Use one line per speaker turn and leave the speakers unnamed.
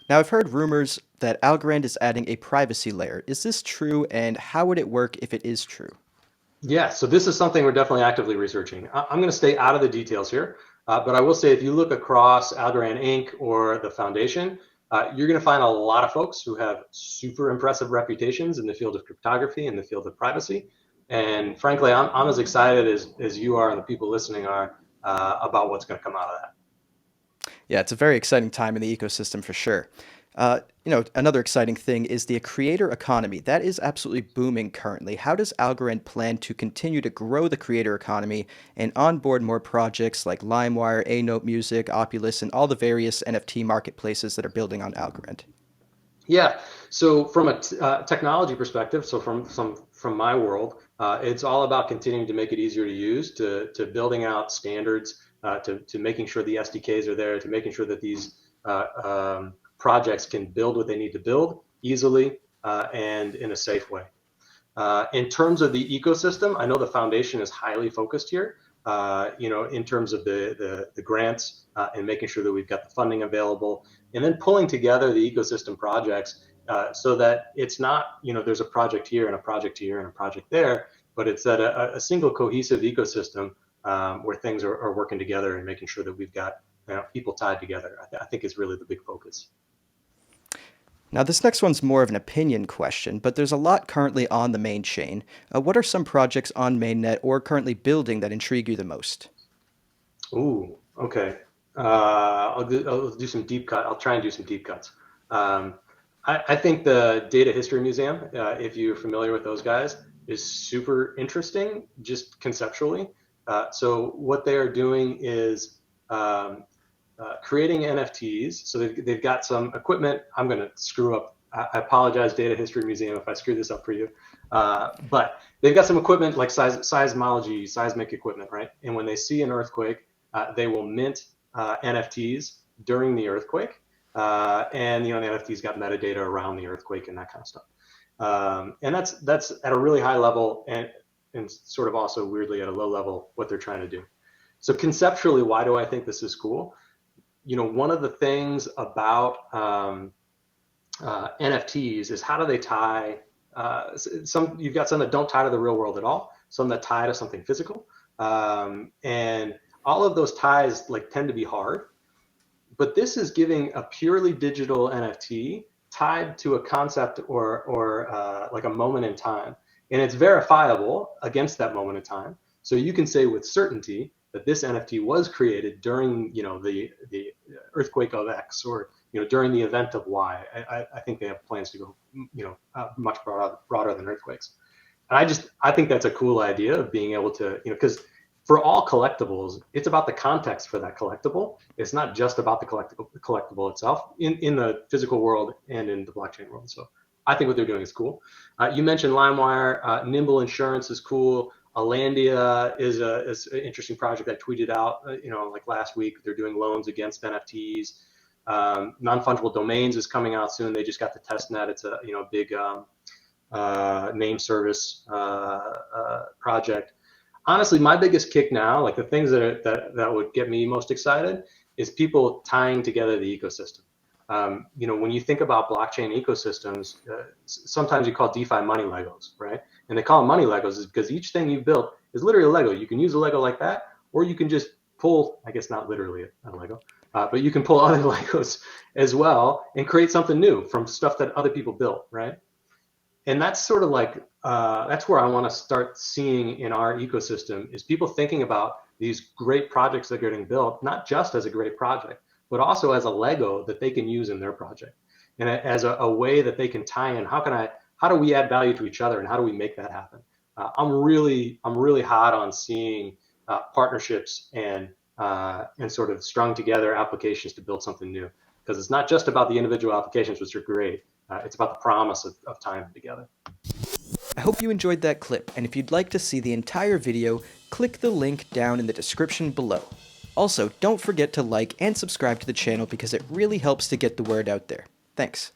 Now, I've heard rumors that Algorand is adding a privacy layer. Is this true, and how would it work if it is true?
Yeah, so this is something we're definitely actively researching. I'm going to stay out of the details here, but I will say if you look across Algorand Inc. or the foundation, you're going to find a lot of folks who have super impressive reputations in the field of cryptography and the field of privacy. And frankly, I'm as excited as you are and the people listening are about what's going to come out of that.
Yeah, it's a very exciting time in the ecosystem for sure. Another exciting thing is the creator economy. That is absolutely booming currently. How does Algorand plan to continue to grow the creator economy and onboard more projects like LimeWire, A Note Music, Opulus, and all the various NFT marketplaces that are building on Algorand?
Yeah. So from a technology perspective, so from my world, it's all about continuing to make it easier to use, to building out standards, to making sure the SDKs are there, to making sure that these projects can build what they need to build easily and in a safe way. In terms of the ecosystem, I know the foundation is highly focused here. In terms of the grants and making sure that we've got the funding available, and then pulling together the ecosystem projects so that it's not there's a project here and a project here and a project there, but it's that a single cohesive ecosystem where things are working together and making sure that we've got people tied together. I think is really the big focus.
Now, this next one's more of an opinion question, but there's a lot currently on the main chain. What are some projects on mainnet or currently building that intrigue you the most?
Ooh, okay. I'll do some deep cut. I'll try and do some deep cuts. Um, I think the Data History Museum, if you're familiar with those guys, is super interesting, just conceptually. So what they are doing is creating NFTs. So they've got some equipment. I'm going to screw up. I apologize, Data History Museum, if I screw this up for you. But they've got some equipment like seismology, seismic equipment, right? And when they see an earthquake, they will mint NFTs during the earthquake. And the NFTs got metadata around the earthquake and that kind of stuff. And that's at a really high level and sort of also weirdly at a low level what they're trying to do. So conceptually, why do I think this is cool? One of the things about NFTs is how do they tie? You've got some that don't tie to the real world at all, some that tie to something physical, and all of those ties like tend to be hard. But this is giving a purely digital NFT tied to a concept or like a moment in time, and it's verifiable against that moment in time. So you can say with certainty that this NFT was created during the earthquake of X or during the event of Y. I think they have plans to go much broader than earthquakes. And I think that's a cool idea of being able to because for all collectibles, it's about the context for that collectible. It's not just about the collectible itself in the physical world and in the blockchain world. So I think what they're doing is cool. You mentioned LimeWire. Nimble Insurance is cool. Alandia is an interesting project I tweeted out, like last week. They're doing loans against NFTs. Non-fungible domains is coming out soon. They just got the test net. It's a big name service project. Honestly, my biggest kick now, like the things that would get me most excited, is people tying together the ecosystem. When you think about blockchain ecosystems, sometimes you call DeFi money Legos, right? And they call them money Legos because each thing you built is literally a Lego. You can use a Lego like that, or you can just pull, I guess not literally a Lego, but you can pull other Legos as well and create something new from stuff that other people built, right? And that's sort of like that's where I want to start seeing in our ecosystem is people thinking about these great projects that are getting built, not just as a great project, but also as a Lego that they can use in their project, and as a way that they can tie in. How do we add value to each other, and how do we make that happen? I'm really hot on seeing partnerships and sort of strung together applications to build something new, because it's not just about the individual applications, which are great. It's about the promise of time together.
I hope you enjoyed that clip, and if you'd like to see the entire video, click the link down in the description below. Also, don't forget to like and subscribe to the channel because it really helps to get the word out there. Thanks.